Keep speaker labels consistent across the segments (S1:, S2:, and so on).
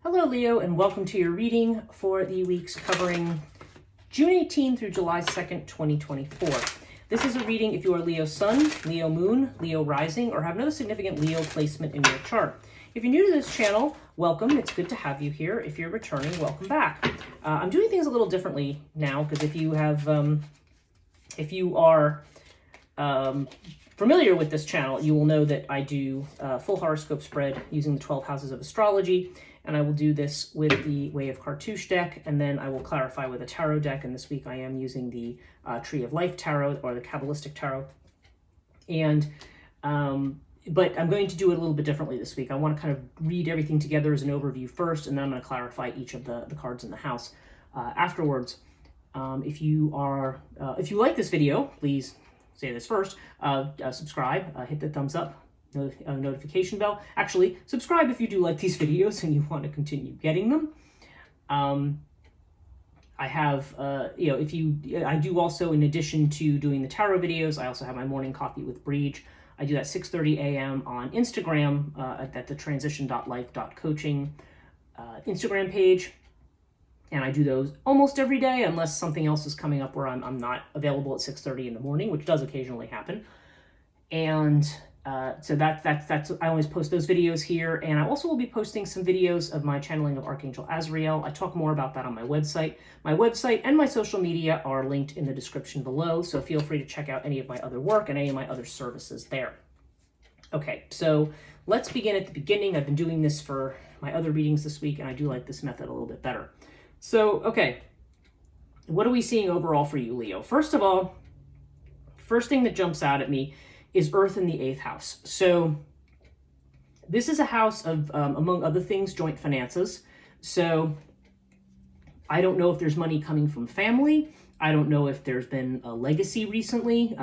S1: Hello, Leo, and welcome to your reading for the weeks covering June 18 through July 2nd, 2024. This is a reading if you are Leo Sun, Leo Moon, Leo Rising, or have another significant Leo placement in your chart. If you're new to this channel, welcome. It's good to have you here. If you're returning, welcome back. I'm doing things a little differently now because if you are familiar with this channel, you will know that I do full horoscope spread using the 12 houses of astrology. And I will do this with the Way of Cartouche deck, and then I will clarify with a tarot deck. And this week I am using the Tree of Life tarot, or the Kabbalistic tarot. And but I'm going to do it a little bit differently this week. I want to kind of read everything together as an overview first, and then I'm going to clarify each of the cards in the house afterwards. If you like this video, please say this first. Subscribe, hit the thumbs up. Notification bell. Actually, subscribe if you do like these videos and you want to continue getting them. I have, I do also, in addition to doing the tarot videos, I also have my morning coffee with Breege. I do that 6:30 a.m. on Instagram at the transition.life.coaching Instagram page. And I do those almost every day unless something else is coming up where I'm not available at 6:30 in the morning, which does occasionally happen. And so that's I always post those videos here, and I also will be posting some videos of my channeling of Archangel Azrael. I talk more about that on my website. My website and my social media are linked in the description below, so feel free to check out any of my other work and any of my other services there. Okay, so let's begin at the beginning. I've been doing this for my other readings this week, and I do like this method a little bit better. So, okay, what are we seeing overall for you, Leo? First of all, first thing that jumps out at me is Earth in the 8th house. So this is a house of, among other things, joint finances. So I don't know if there's money coming from family. I don't know if there's been a legacy recently.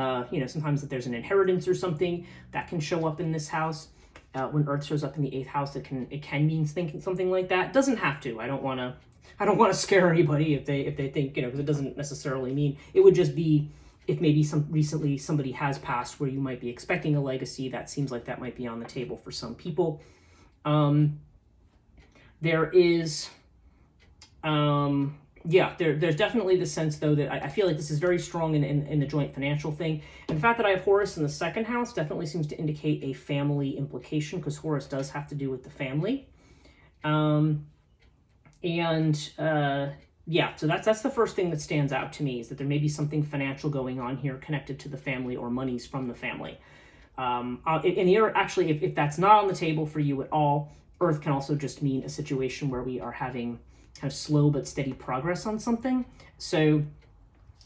S1: Sometimes if there's an inheritance or something that can show up in this house. When Earth shows up in the 8th house, it can mean thinking something like that. It doesn't have to. I don't want to scare anybody if they think, because it doesn't necessarily mean. It would just be if maybe recently somebody has passed where you might be expecting a legacy. That seems like that might be on the table for some people. There is, there's definitely the sense, though, that I feel like this is very strong in the joint financial thing. And the fact that I have Horus in the 2nd house definitely seems to indicate a family implication, because Horus does have to do with the family. So that's the first thing that stands out to me, is that there may be something financial going on here connected to the family or monies from the family. Actually, if that's not on the table for you at all, Earth can also just mean a situation where we are having kind of slow but steady progress on something. So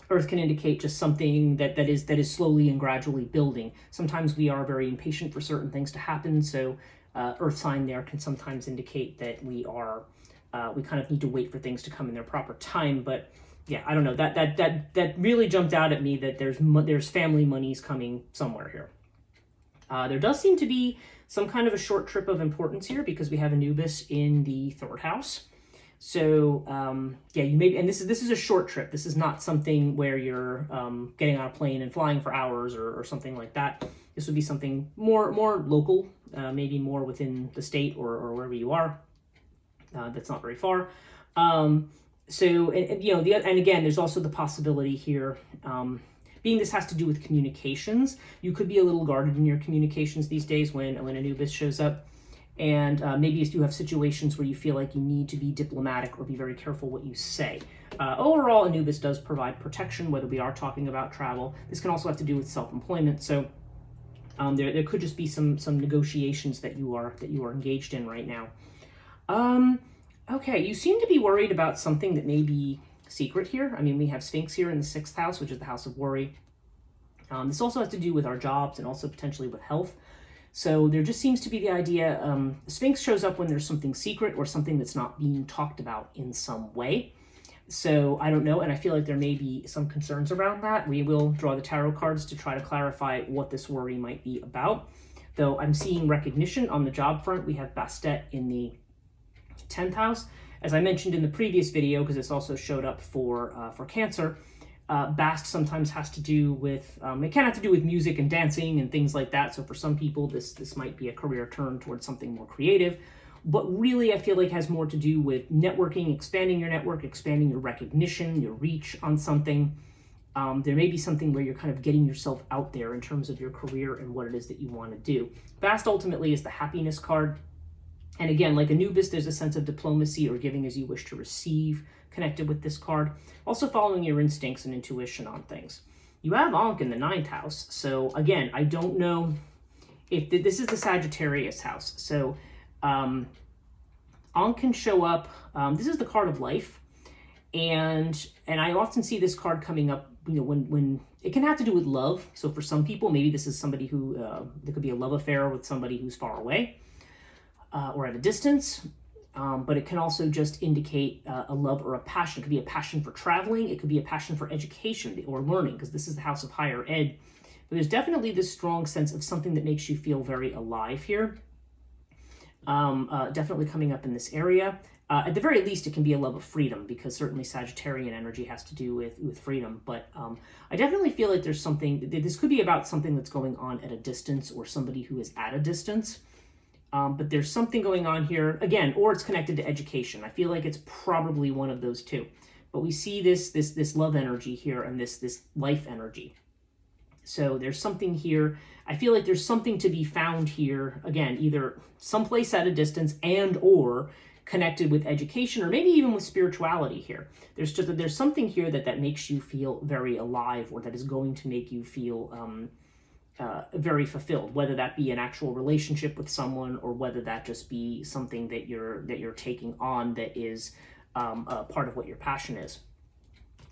S1: Earth can indicate just something that is slowly and gradually building. Sometimes we are very impatient for certain things to happen, so Earth sign there can sometimes indicate that we kind of need to wait for things to come in their proper time. But yeah, I don't know, that really jumped out at me, that there's family monies coming somewhere here. There does seem to be some kind of a short trip of importance here, because we have Anubis in the 3rd house. So you may be, and this is a short trip. This is not something where you're getting on a plane and flying for hours or something like that. This would be something more local, maybe more within the state or wherever you are. That's not very far. And again, there's also the possibility here, being this has to do with communications. You could be a little guarded in your communications these days when Anubis shows up. And maybe you have situations where you feel like you need to be diplomatic or be very careful what you say. Overall, Anubis does provide protection, whether we are talking about travel. This can also have to do with self-employment. So there could just be some negotiations that you are engaged in right now. Okay, you seem to be worried about something that may be secret here. I mean, we have Sphinx here in the 6th house, which is the house of worry. This also has to do with our jobs and also potentially with health. So there just seems to be the idea, Sphinx shows up when there's something secret or something that's not being talked about in some way. So I don't know, and I feel like there may be some concerns around that. We will draw the tarot cards to try to clarify what this worry might be about. Though I'm seeing recognition on the job front. We have Bastet in the 10th house. As I mentioned in the previous video, because this also showed up for Cancer, Bast sometimes has to do with, it can have to do with music and dancing and things like that. So for some people, this might be a career turn towards something more creative. but really I feel like has more to do with networking, expanding your network, expanding your recognition, your reach on something. There may be something where you're kind of getting yourself out there in terms of your career and what it is that you want to do. Fast ultimately is the happiness card. And again, like Anubis, there's a sense of diplomacy or giving as you wish to receive connected with this card. Also following your instincts and intuition on things. You have Ankh in the 9th house. So again, I don't know if this is the Sagittarius house. So Ankh can show up. This is the card of life. And I often see this card coming up, when it can have to do with love. So for some people, maybe this is somebody who, there could be a love affair with somebody who's far away or at a distance. But it can also just indicate a love or a passion. It could be a passion for traveling. It could be a passion for education or learning, because this is the house of higher ed. But there's definitely this strong sense of something that makes you feel very alive here. Definitely coming up in this area. At the very least, it can be a love of freedom, because certainly Sagittarian energy has to do with freedom. But I definitely feel like there's something, this could be about something that's going on at a distance or somebody who is at a distance. But there's something going on here, again, or it's connected to education. I feel like it's probably one of those two. But we see this love energy here and this life energy. So there's something here. I feel like there's something to be found here, again, either someplace at a distance and or connected with education, or maybe even with spirituality here. There's something here that makes you feel very alive, or that is going to make you feel very fulfilled, whether that be an actual relationship with someone, or whether that just be something that you're taking on that is a part of what your passion is.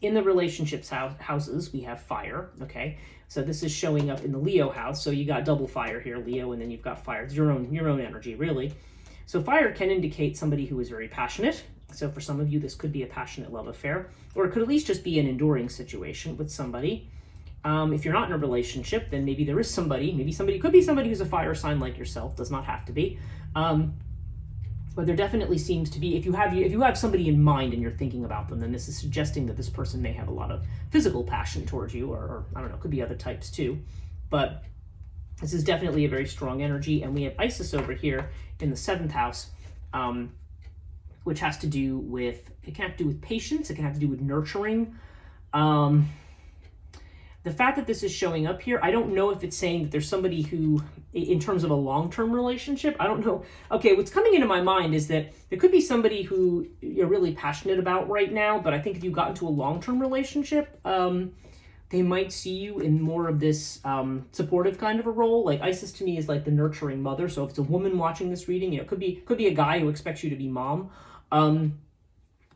S1: In the relationships houses, we have fire, okay? So this is showing up in the Leo house. So you got double fire here, Leo, and then you've got fire. It's your own energy, really. So fire can indicate somebody who is very passionate. So for some of you, this could be a passionate love affair, or it could at least just be an enduring situation with somebody. If you're not in a relationship, then maybe there is somebody, could be somebody who's a fire sign like yourself, does not have to be. But there definitely seems to be, if you have somebody in mind and you're thinking about them, then this is suggesting that this person may have a lot of physical passion towards you, or I don't know, could be other types too. But this is definitely a very strong energy. And we have Isis over here in the 7th house, which has to do with, it can have to do with patience, it can have to do with nurturing. The fact that this is showing up here, I don't know if it's saying that there's somebody who, in terms of a long-term relationship, I don't know. Okay, what's coming into my mind is that there could be somebody who you're really passionate about right now, but I think if you got into a long-term relationship, they might see you in more of this supportive kind of a role. Like Isis to me is like the nurturing mother. So if it's a woman watching this reading, it could be a guy who expects you to be mom.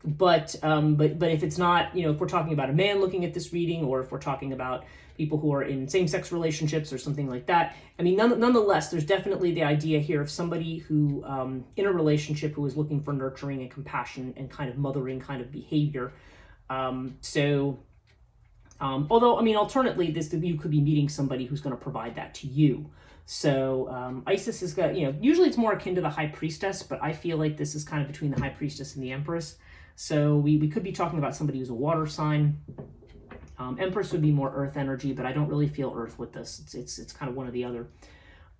S1: But if it's not, if we're talking about a man looking at this reading, or if we're talking about people who are in same-sex relationships or something like that, I mean, nonetheless, there's definitely the idea here of somebody who, in a relationship, who is looking for nurturing and compassion and kind of mothering kind of behavior. Although, I mean, alternately, you could be meeting somebody who's going to provide that to you. So Isis has got, usually it's more akin to the High Priestess, but I feel like this is kind of between the High Priestess and the Empress. So we could be talking about somebody who's a water sign. Empress would be more earth energy, but I don't really feel earth with this. It's kind of one or the other.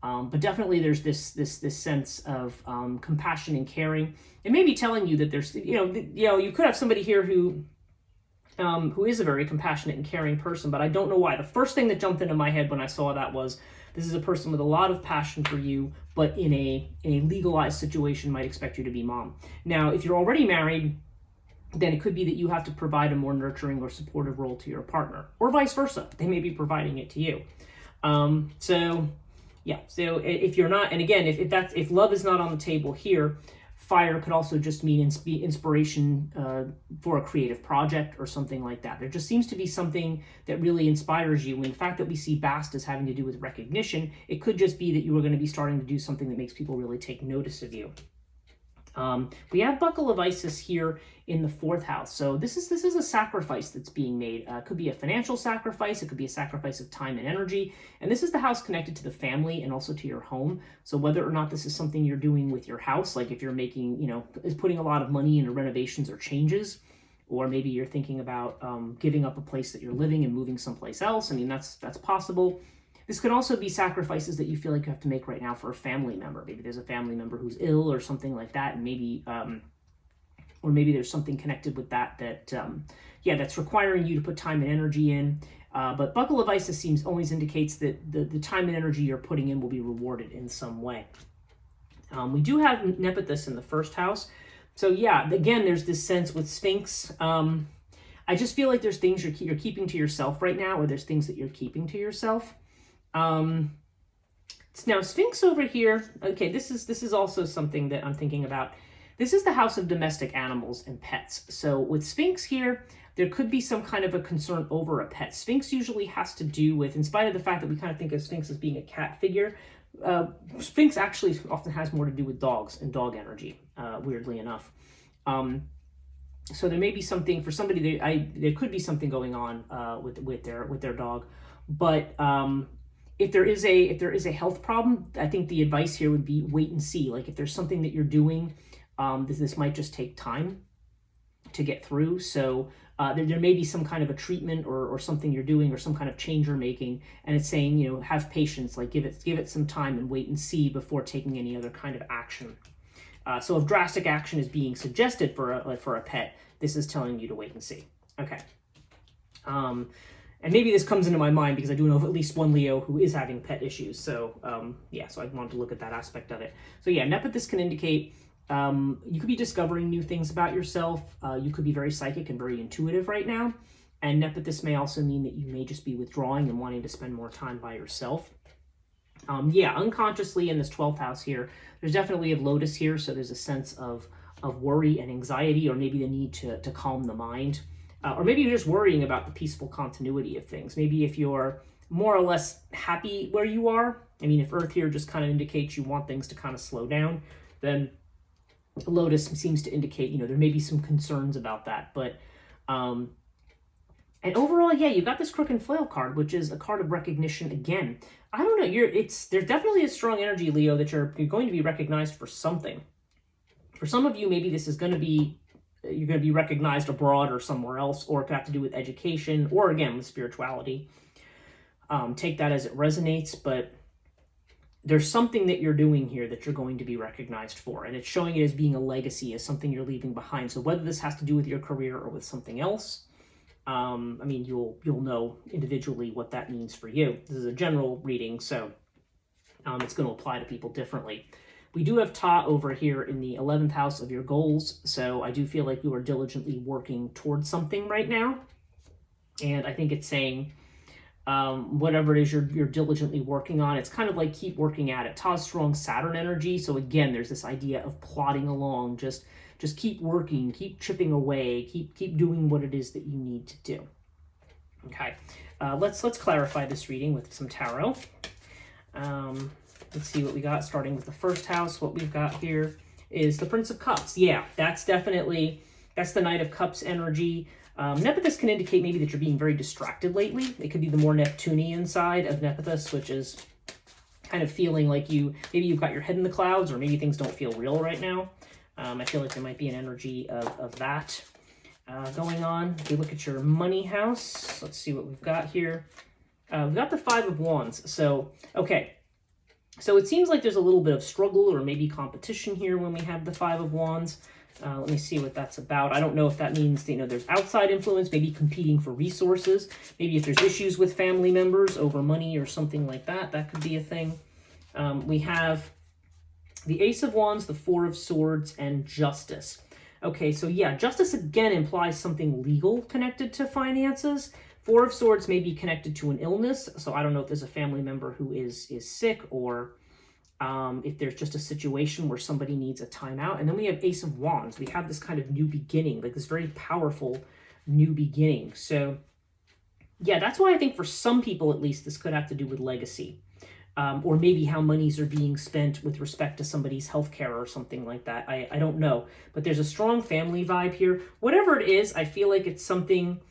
S1: But definitely there's this sense of compassion and caring. It may be telling you that there's, you could have somebody here who is a very compassionate and caring person, but I don't know why. The first thing that jumped into my head when I saw that was, this is a person with a lot of passion for you, but in a legalized situation might expect you to be mom. Now, if you're already married, then it could be that you have to provide a more nurturing or supportive role to your partner, or vice versa. They may be providing it to you. So if you're not, and again, if love is not on the table here, fire could also just mean inspiration for a creative project or something like that. There just seems to be something that really inspires you. And the fact that we see Bast as having to do with recognition, it could just be that you are going to be starting to do something that makes people really take notice of you. We have Buckle of Isis here in the 4th house. So this is a sacrifice that's being made. It could be a financial sacrifice. It could be a sacrifice of time and energy. And this is the house connected to the family and also to your home. So whether or not this is something you're doing with your house, like if you're making, is putting a lot of money into renovations or changes, or maybe you're thinking about giving up a place that you're living and moving someplace else. I mean, that's possible. This could also be sacrifices that you feel like you have to make right now for a family member. Maybe there's a family member who's ill or something like that, and maybe, or maybe there's something connected with that yeah, that's requiring you to put time and energy in. But Buckle of Isis always indicates that the time and energy you're putting in will be rewarded in some way. We do have Nephthys in the first house. So yeah, again, there's this sense with Sphinx. I just feel like there's things you're keeping to yourself right now, or there's things that you're keeping to yourself. Now Sphinx over here, okay, this is also something that I'm thinking about. This is the house of domestic animals and pets. So with Sphinx here, there could be some kind of a concern over a pet. Sphinx usually has to do with, in spite of the fact that we kind of think of Sphinx as being a cat figure, Sphinx actually often has more to do with dogs and dog energy, weirdly enough. So there may be something for somebody. There could be something going on with their dog, but if there is a health problem, I think the advice here would be wait and see. Like if there's something that you're doing, this might just take time to get through. So there may be some kind of a treatment or something you're doing or some kind of change you're making, and it's saying, you know, have patience, like give it some time and wait and see before taking any other kind of action. So if drastic action is being suggested for a pet, this is telling you to wait and see. Okay. And maybe this comes into my mind because I do know of at least one Leo who is having pet issues. So yeah, so I wanted to look at that aspect of it. So yeah, Nephthys can indicate you could be discovering new things about yourself. You could be very psychic and very intuitive right now. And Nephthys may also mean that you may just be withdrawing and wanting to spend more time by yourself. Yeah, unconsciously in this 12th house here, there's definitely a Lotus here. So there's a sense of worry and anxiety, or maybe the need to calm the mind. Or maybe you're just worrying about the peaceful continuity of things. Maybe if you're more or less happy where you are, I mean, if Earth here just kind of indicates you want things to kind of slow down, then Lotus seems to indicate, you know, there may be some concerns about that. But, and overall, yeah, you got this Crook and Flail card, which is a card of recognition again. I don't know, there's definitely a strong energy, Leo, that you're going to be recognized for something. For some of you, maybe this is going to be, you're going to be recognized abroad or somewhere else, or it could have to do with education, or again, with spirituality. Take that as it resonates, but there's something that you're doing here that you're going to be recognized for, and it's showing it as being a legacy, as something you're leaving behind. So whether this has to do with your career or with something else, I mean, you'll know individually what that means for you. This is a general reading, so it's going to apply to people differently. We do have Ta over here in the 11th house of your goals, so I do feel like you are diligently working towards something right now, and I think it's saying whatever it is you're diligently working on, it's kind of like keep working at it. Ta's strong Saturn energy, so again, there's this idea of plodding along, just keep working, keep chipping away, keep doing what it is that you need to do. Okay, let's clarify this reading with some tarot. Let's see what we got, starting with the first house. What we've got here is the Prince of Cups. Yeah, that's the Knight of Cups energy. Nephthys can indicate maybe that you're being very distracted lately. It could be the more Neptunian side of Nephthys, which is kind of feeling like maybe you've got your head in the clouds, or maybe things don't feel real right now. I feel like there might be an energy of that going on. If we look at your money house, let's see what we've got here. We've got the Five of Wands. So, okay. So it seems like there's a little bit of struggle or maybe competition here when we have the Five of Wands. Let me see what that's about. I don't know if that means, there's outside influence, maybe competing for resources. Maybe if there's issues with family members over money or something like that, that could be a thing. We have the Ace of Wands, the Four of Swords, and Justice. Okay, so yeah, Justice again implies something legal connected to finances. Four of Swords may be connected to an illness, so I don't know if there's a family member who is sick, or if there's just a situation where somebody needs a timeout. And then we have Ace of Wands. We have this kind of new beginning, like this very powerful new beginning. So yeah, that's why I think for some people at least, this could have to do with legacy, or maybe how monies are being spent with respect to somebody's healthcare or something like that. I don't know, but there's a strong family vibe here. Whatever it is, I feel like it's something.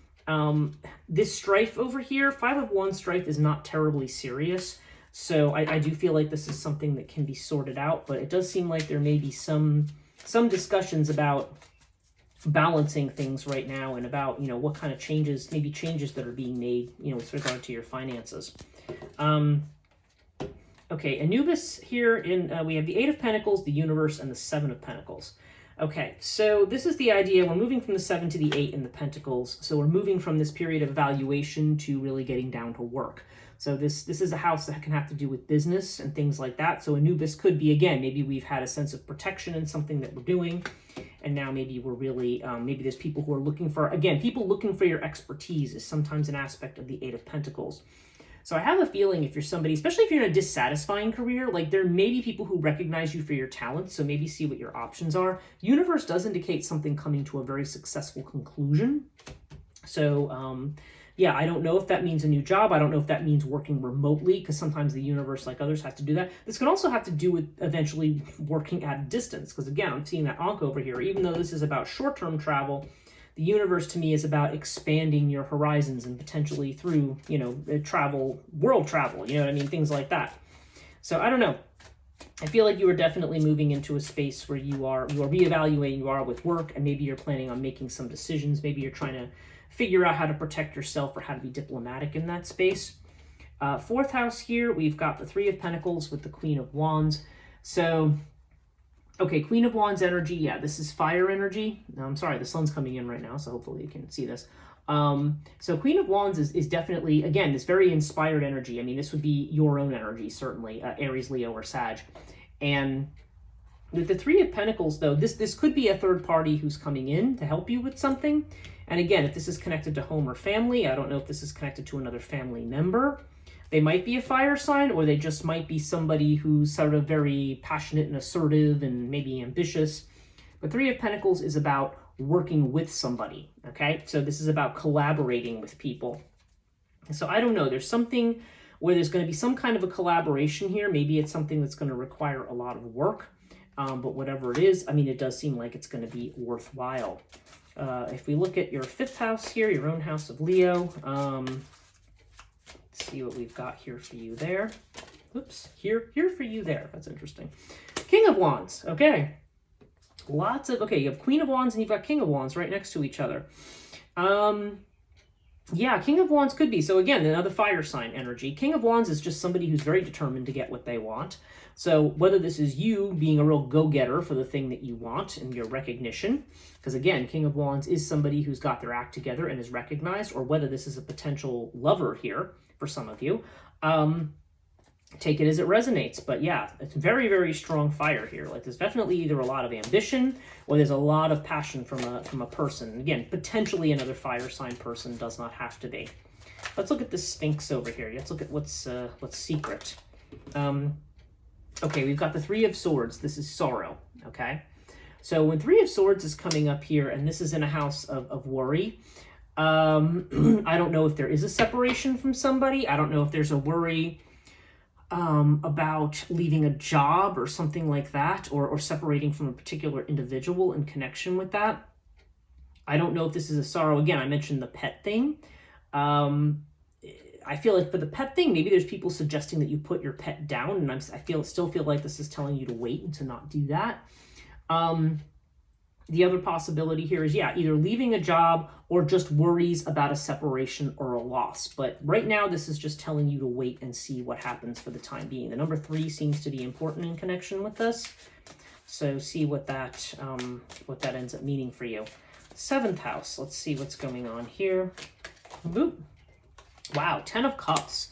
S1: This strife over here, Five of Wands strife, is not terribly serious. So I do feel like this is something that can be sorted out, but it does seem like there may be some discussions about balancing things right now, and about, what kind of changes, maybe changes that are being made, with regard to your finances. Okay, Anubis here we have the Eight of Pentacles, the Universe, and the Seven of Pentacles. Okay, so this is the idea. We're moving from the 7 to the 8 in the Pentacles. So we're moving from this period of evaluation to really getting down to work. So this is a house that can have to do with business and things like that. So Anubis could be, again, maybe we've had a sense of protection in something that we're doing, and now maybe we're really, maybe there's people who are looking for, again, people looking for your expertise is sometimes an aspect of the Eight of Pentacles. So I have a feeling if you're somebody, especially if you're in a dissatisfying career, like there may be people who recognize you for your talents, so maybe see what your options are. Universe does indicate something coming to a very successful conclusion. So yeah, I don't know if that means a new job. I don't know if that means working remotely, because sometimes the universe, like others, have to do that. This can also have to do with eventually working at a distance, because again, I'm seeing that Ankh over here. Even though this is about short-term travel, the universe to me is about expanding your horizons and potentially through, travel, world travel, you know what I mean? Things like that. So I don't know. I feel like you are definitely moving into a space where you are reevaluating you are with work, and maybe you're planning on making some decisions. Maybe you're trying to figure out how to protect yourself or how to be diplomatic in that space. Fourth house here, we've got the Three of Pentacles with the Queen of Wands. So okay, Queen of Wands energy, yeah, this is fire energy. No, I'm sorry, the sun's coming in right now, so hopefully you can see this. So Queen of Wands is definitely, again, this very inspired energy. I mean, this would be your own energy, certainly, Aries, Leo, or Sag. And with the Three of Pentacles, though, this could be a third party who's coming in to help you with something. And again, if this is connected to home or family, I don't know if this is connected to another family member. They might be a fire sign, or they just might be somebody who's sort of very passionate and assertive and maybe ambitious. But Three of Pentacles is about working with somebody, okay? So this is about collaborating with people. So I don't know, there's something where there's going to be some kind of a collaboration here. Maybe it's something that's going to require a lot of work, but whatever it is, I mean, it does seem like it's going to be worthwhile. If we look at your fifth house here, your own house of Leo, let's see what we've got here for you there. Oops, here for you there. That's interesting. King of Wands, okay. Okay, you have Queen of Wands and you've got King of Wands right next to each other. Yeah, King of Wands could be. So again, another fire sign energy. King of Wands is just somebody who's very determined to get what they want. So whether this is you being a real go-getter for the thing that you want and your recognition, because again, King of Wands is somebody who's got their act together and is recognized, or whether this is a potential lover here for some of you, take it as it resonates. But yeah, it's very, very strong fire here. Like there's definitely either a lot of ambition or there's a lot of passion from a person. Again, potentially another fire sign person, does not have to be. Let's look at the Sphinx over here. Let's look at what's secret. Okay, we've got the Three of Swords. This is sorrow, okay? So when Three of Swords is coming up here, and this is in a house of worry, I don't know if there is a separation from somebody. I don't know if there's a worry about leaving a job or something like that, or separating from a particular individual in connection with that. I don't know if this is a sorrow. Again, I mentioned the pet thing. I feel like for the pet thing, maybe there's people suggesting that you put your pet down, and I still feel like this is telling you to wait and to not do that. The other possibility here is, yeah, either leaving a job or just worries about a separation or a loss. But right now, this is just telling you to wait and see what happens for the time being. The number 3 seems to be important in connection with this. So see what that ends up meaning for you. 7th house, let's see what's going on here. Boop. Wow, 10 of Cups.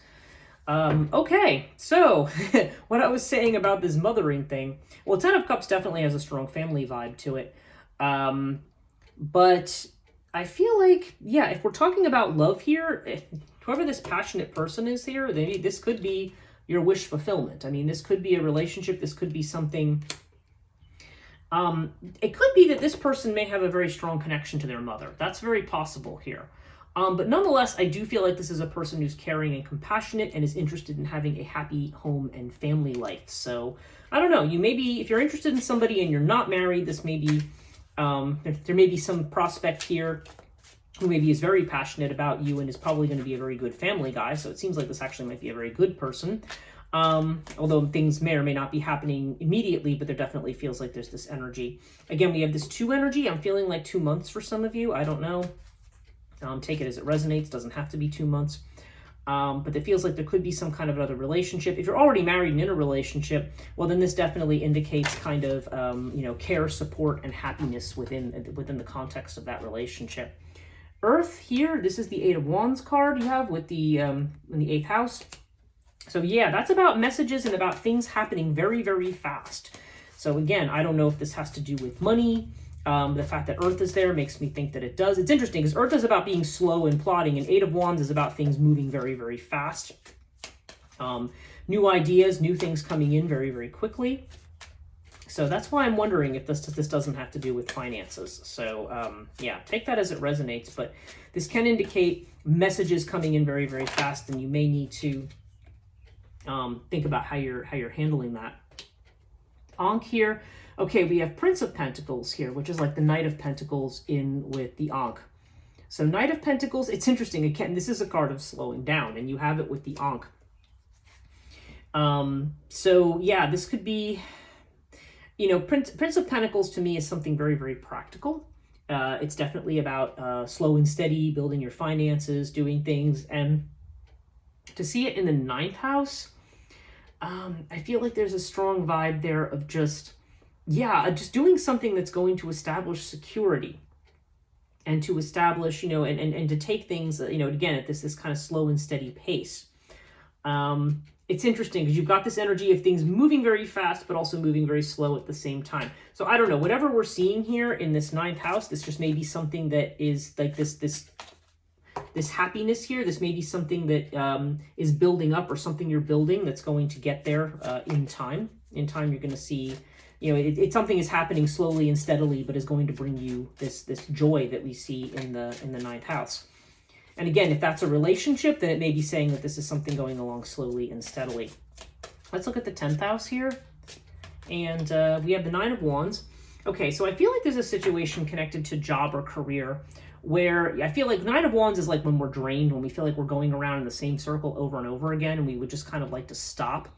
S1: Okay, so what I was saying about this mothering thing, well, 10 of Cups definitely has a strong family vibe to it. But I feel like, yeah, if we're talking about love here, whoever this passionate person is here, this could be your wish fulfillment. I mean, this could be a relationship. This could be something. It could be that this person may have a very strong connection to their mother. That's very possible here. But nonetheless, I do feel like this is a person who's caring and compassionate and is interested in having a happy home and family life. So I don't know, you may be, if you're interested in somebody and you're not married, this may be, there may be some prospect here who maybe is very passionate about you and is probably going to be a very good family guy. So it seems like this actually might be a very good person. Although things may or may not be happening immediately, but there definitely feels like there's this energy. Again, we have this 2 energy. I'm feeling like 2 months for some of you. I don't know. Take it as it resonates. Doesn't have to be 2 months. But it feels like there could be some kind of another relationship. If you're already married and in a relationship, well, then this definitely indicates kind of, care, support, and happiness within the context of that relationship. Earth here, this is the 8 of Wands card you have with the in the 8th house. So yeah, that's about messages and about things happening very, very fast. So again, I don't know if this has to do with money. The fact that Earth is there makes me think that it does. It's interesting because Earth is about being slow and plodding, and 8 of Wands is about things moving very, very fast. New ideas, new things coming in very, very quickly. So that's why I'm wondering if this doesn't have to do with finances. So yeah, take that as it resonates. But this can indicate messages coming in very, very fast, and you may need to think about how you're handling that. Ankh here. Okay, we have Prince of Pentacles here, which is like the Knight of Pentacles in with the Ankh. So Knight of Pentacles, it's interesting. Again, this is a card of slowing down, and you have it with the Ankh. So yeah, this could be, Prince of Pentacles to me is something very, very practical. It's definitely about slow and steady, building your finances, doing things. And to see it in the 9th house, I feel like there's a strong vibe there of just doing something that's going to establish security and to establish, and to take things, again, at this kind of slow and steady pace. It's interesting because you've got this energy of things moving very fast, but also moving very slow at the same time. So I don't know, whatever we're seeing here in this 9th house, this just may be something that is like this happiness here. This may be something that is building up, or something you're building that's going to get there in time. In time, you're going to see, it's something is happening slowly and steadily, but is going to bring you this joy that we see in the 9th house. And again, if that's a relationship, then it may be saying that this is something going along slowly and steadily. Let's look at the 10th house here. And we have the 9 of Wands. Okay, so I feel like there's a situation connected to job or career where I feel like 9 of Wands is like when we're drained, when we feel like we're going around in the same circle over and over again, and we would just kind of like to stop.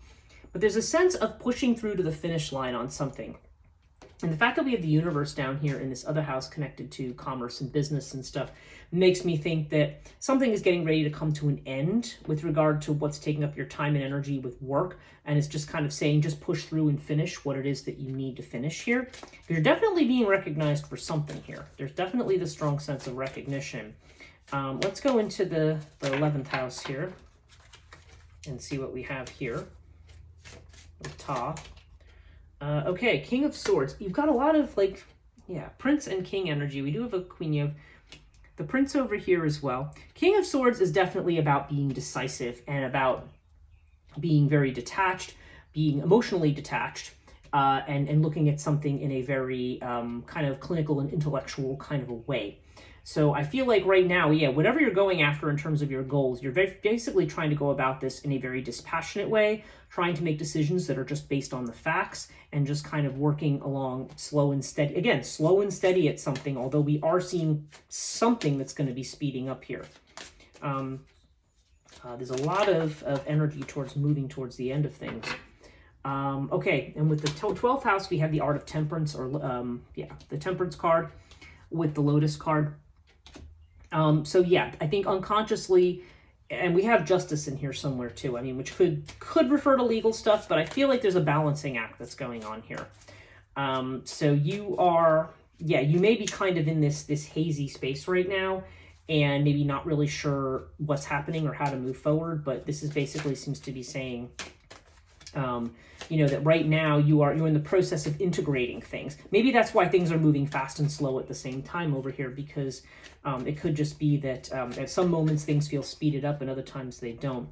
S1: But there's a sense of pushing through to the finish line on something. And the fact that we have the universe down here in this other house connected to commerce and business and stuff makes me think that something is getting ready to come to an end with regard to what's taking up your time and energy with work. And it's just kind of saying, just push through and finish what it is that you need to finish here. You're definitely being recognized for something here. There's definitely the strong sense of recognition. Let's go into the 11th house here and see what we have here. The top. Okay, King of Swords. You've got a lot of Prince and King energy. We do have a Queen. You have the Prince over here as well. King of Swords is definitely about being decisive and about being very detached, being emotionally detached, and looking at something in a very kind of clinical and intellectual kind of a way. So I feel like right now, whatever you're going after in terms of your goals, you're basically trying to go about this in a very dispassionate way, trying to make decisions that are just based on the facts and just kind of working along slow and steady. Again, slow and steady at something, although we are seeing something that's going to be speeding up here. There's a lot of energy towards moving towards the end of things. Okay, and with the 12th house, we have the Art of Temperance, or the Temperance card with the Lotus card. So yeah, I think unconsciously, and we have Justice in here somewhere too, I mean, which could refer to legal stuff, but I feel like there's a balancing act that's going on here. So you are, you may be kind of in this hazy space right now, and maybe not really sure what's happening or how to move forward, but this is basically seems to be saying, that right now you're in the process of integrating things. Maybe that's why things are moving fast and slow at the same time over here, because it could just be that at some moments things feel speeded up and other times they don't.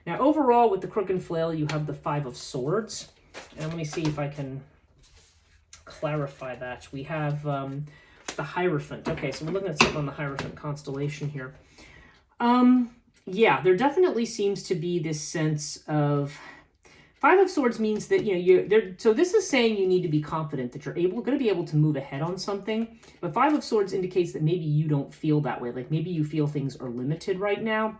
S1: Now, overall, with the Crook and Flail, you have the 5 of Swords. And let me see if I can clarify that. We have the Hierophant. Okay, so we're looking at something on the Hierophant constellation here. There definitely seems to be this sense of 5 of Swords means that, so this is saying you need to be confident that you're going to be able to move ahead on something. But 5 of Swords indicates that maybe you don't feel that way. Like maybe you feel things are limited right now.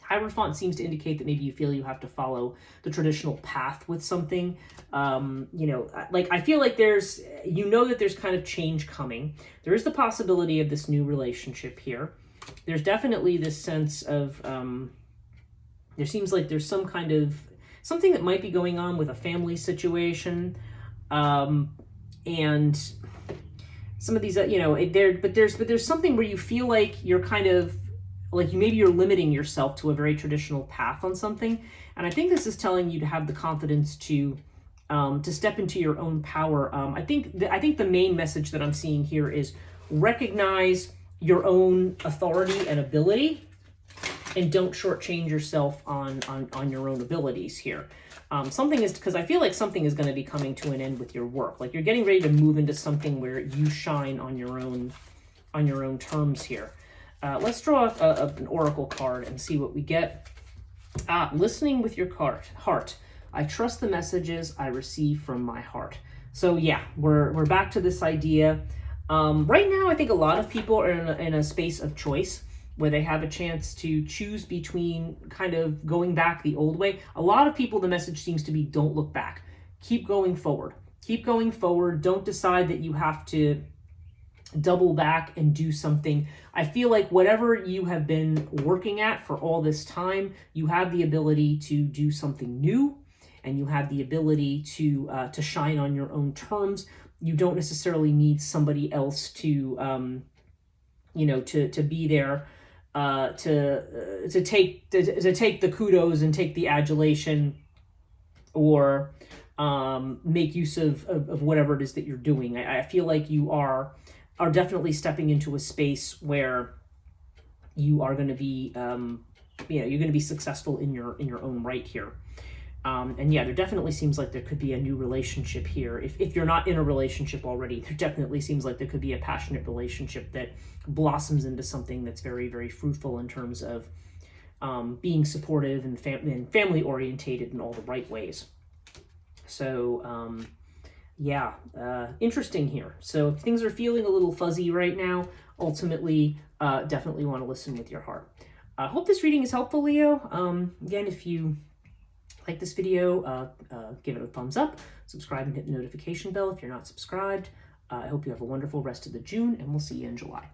S1: Hierophant seems to indicate that maybe you feel you have to follow the traditional path with something. You know, like I feel like there's, you know, that there's kind of change coming. There is the possibility of this new relationship here. There's definitely this sense of, there seems like there's some kind of, something that might be going on with a family situation. And some of these, you know, but there's something where you feel like you're kind of, like maybe you're limiting yourself to a very traditional path on something. And I think this is telling you to have the confidence to step into your own power. I think the main message that I'm seeing here is recognize your own authority and ability, and don't shortchange yourself on your own abilities here. Something is, because I feel like something is going to be coming to an end with your work. Like you're getting ready to move into something where you shine on your own terms here. Let's draw an oracle card and see what we get. Listening with your heart. I trust the messages I receive from my heart. So yeah, we're back to this idea. Right now, I think a lot of people are in a space of choice where they have a chance to choose between kind of going back the old way. A lot of people, the message seems to be, don't look back. Keep going forward. Keep going forward. Don't decide that you have to double back and do something. I feel like whatever you have been working at for all this time, you have the ability to do something new, and you have the ability to shine on your own terms. You don't necessarily need somebody else to, you know, to be there, to take the kudos and take the adulation, or make use of whatever it is that you're doing. I feel like you are definitely stepping into a space where you are going to be, you know, you're going to be successful in your own right here. And yeah, there definitely seems like there could be a new relationship here. If you're not in a relationship already, there definitely seems like there could be a passionate relationship that blossoms into something that's very, very fruitful in terms of being supportive and family orientated in all the right ways. So yeah, interesting here. So if things are feeling a little fuzzy right now, ultimately, definitely want to listen with your heart. I hope this reading is helpful, Leo. Again, if you like this video, give it a thumbs up, subscribe and hit the notification bell if you're not subscribed. I hope you have a wonderful rest of the June, and we'll see you in July.